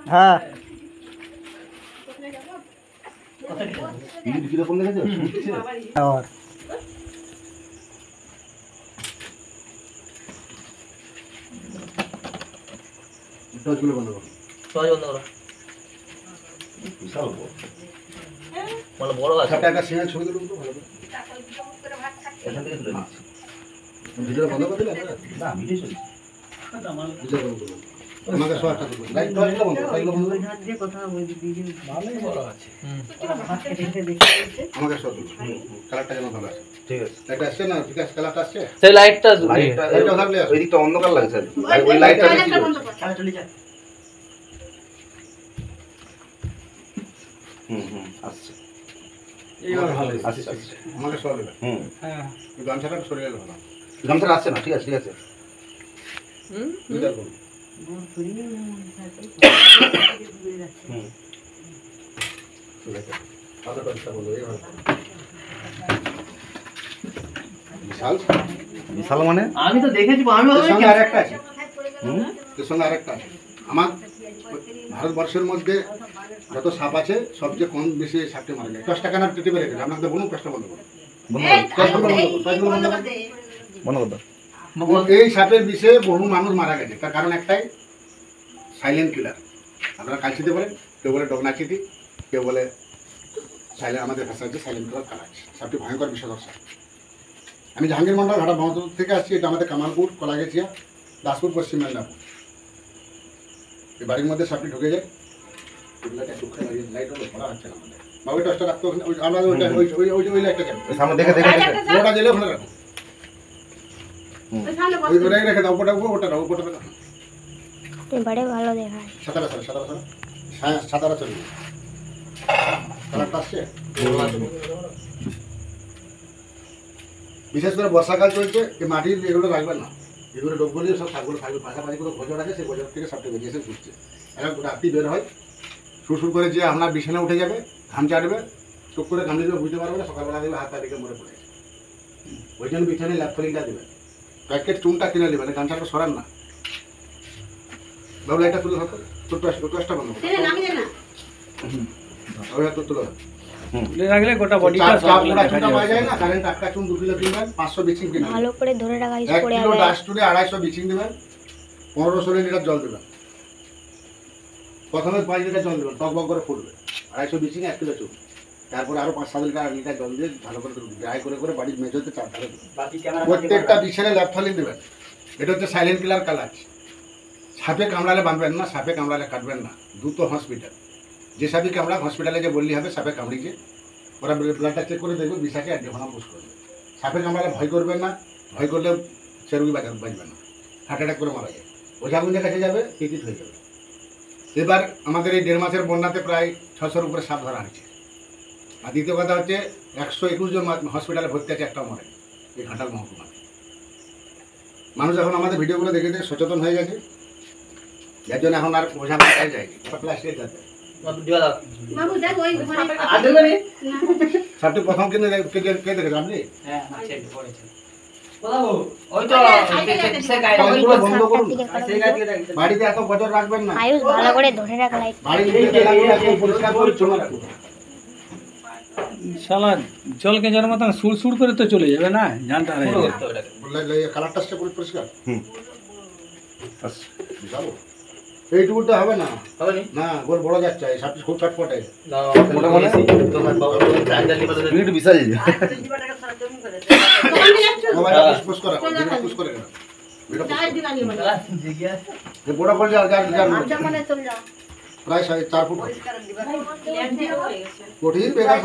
हाँ और বন্ধ করো। বিশাল বড়। মানে বড় আছে। একটা সিঙ্গেল ছবি তুলুন তো ভালো করে। এখান থেকে তুলে নিচ্ছি। ভিডিও বন্ধ করে দিলে না ভিডিও চলছে। ভিডিও বন্ধ করুন। আমাকে শর্টটা তুলুন। লাইটটা বন্ধ করো। লাইটটা বন্ধ করুন। দিয়ে কথা বলি দিদি ভালোই বড় আছে। হাতে দেখে দেখে আমাকে শর্ট তুলুন। কালারটা যেন ভালো আছে। ঠিক আছে। লাইটটা আসছে না? ঠিক আছে কালারটা আসছে? সেই লাইটটা ভাবলে ওই দিকটা অন্ধকার লাগছে। ওই লাইটটা বেশি বন্ধ কর। চলে যা আসছে। এইবার ভালো আসছে। আমাকে শর্ট দেবে। হ্যাঁ। এই গামছাটা সরিয়ে গেল ভালো। গামছাটা আসছে না? ঠিক আছে ঠিক আছে। দুইটা করুন। বিশাল মানে আমি তো দেখেছি আমি আরেকটা আছে এর সঙ্গে আরেকটা আছে আমার ভারতবর্ষের মধ্যে যত সাপ আছে সবচেয়ে কম বেশি সাপটি মারা যায় 10 টাকা না টিপে রেখেছে আপনাদের বলুন কষ্ট বন্ধ করুন এই সাপের বিষে বহু মানুষ মারা গেছে তার কারণ একটাই সাইলেন্ট কিলার আপনারা কালচিতে বলেন কেউ বলে ডগনাচিটি কেউ বলে সাইলেন্ট আমাদের ভাষা হচ্ছে সাইলেন্ট কিলার কালার সাপটি ভয়ঙ্কর বিষধর সাপ আমি জাহাঙ্গীর মন্ডল ঘাটা মহাদুর থেকে আসছি এটা আমাদের কামালপুর কলাগেছিয়া দাসপুর পশ্চিম মেদিনীপুর এই বাড়ির মধ্যে সাপটি ঢুকে যায় লাইট হলে পড়া হচ্ছে না আমাদের বাবু টসটা রাখতে আমরা ওই লাইটটা কেন সামনে দেখে দেখে ওটা জেলে ওখানে রাখো ওই ওটাই রেখে দাও ওটা রাখো ওটা রাখো बड़े ভালো দেখায় সাতারা চলবে কালারটা আসছে বিশেষ করে বর্ষাকাল চলছে এই মাটির এগুলো রাখবেন না এগুলো ডোবগুলি সব শাকগুলো থাকবে পাশাপাশি কোনো গজর আছে সেই গজর থেকে সবটা বেরিয়ে এসে ঘুরছে এখন রাত্রি বের হয় সুর করে যে আপনার বিছানা উঠে যাবে ঘাম চাটবে চোখ করে ঘামলে বুঝতে পারবে না সকালবেলা দেবে হাত পা দিকে মরে পড়ে গেছে ওই জন্য বিছানায় ল্যাপথলিংটা দেবেন প্যাকেট চুনটা কিনে নেবেন গামছাটা সরান না বাবু লাইটটা তুলে থাকো টোটটা বন্ধ তুলে রাখলে গোটা বডিটা যায় না কারেন্ট একটা চুন 2 কিলো কিনবেন 500 বিচিং কিনবেন ভালো করে ধরে রাখা ইস 1 পড়ে কিলো যাবে ডাস্টুরে 250 বিচিং দিবেন 1500 লিটার জল দিবেন প্রথমে 5 লিটার জল দিবেন টকবক করে ফুটবে 250 বিচিং 1 কিলো চুন তারপর আরো 5-7 লিটার জল দিয়ে ভালো করে ড্রাই করে বাড়ির মেঝেতে চাপ ঢালে প্রত্যেকটা বিছানে ল্যাপথলিন দিবেন এটা হচ্ছে সাইলেন্ট কিলার কালার সাপে কামড়ালে বাঁধবেন না সাপে কামড়ালে কাটবেন না দ্রুত হসপিটাল যে সাপে কামড়া হসপিটালে যে বললি হবে সাপে কামড়িয়েছে ওরা ব্লাডটা চেক করে দেখবে বিষাকে অ্যান্টিভেনাম পুশ করবে সাপে কামড়ালে ভয় করবেন না ভয় করলে সে রোগী বাঁচবে না হার্ট অ্যাটাক করে মারা যায় ওঝাগুঞ্জের কাছে যাবে টিকিট হয়ে যাবে এবার আমাদের এই 1.5 মাসের বন্যাতে প্রায় 600-র উপরে সাপ ধরা হয়েছে আর দ্বিতীয় কথা হচ্ছে 121 জন হসপিটালে ভর্তি আছে একটাও মরে এই ঘাটাল মহকুমা মানুষ এখন আমাদের ভিডিওগুলো দেখে দেখে সচেতন হয়ে গেছে যার জন্য এখন আর বোঝা পাওয়া যায় প্লাস্টিক যাতে সাপটি প্রথম কিনে কে দেখেছেন আপনি বাড়িতে এত বছর রাখবেন না আয়ুষ ভালো করে ধরে রাখা লাইট পরিষ্কার পরিচ্ছন্ন রাখুন শালা জল কে যার মতন সুর সুর করে তো চলে যাবে না জানতে হবে কালারটা আসছে পরিষ্কার যাবো এইটুকুটা হবে না না গোল বড় যাচ্ছে সাপটি খুব ছটফটে বিশাল পুশ করা পুশ করে বড় করে প্রায় 4.5 ফুট কঠিন বেকার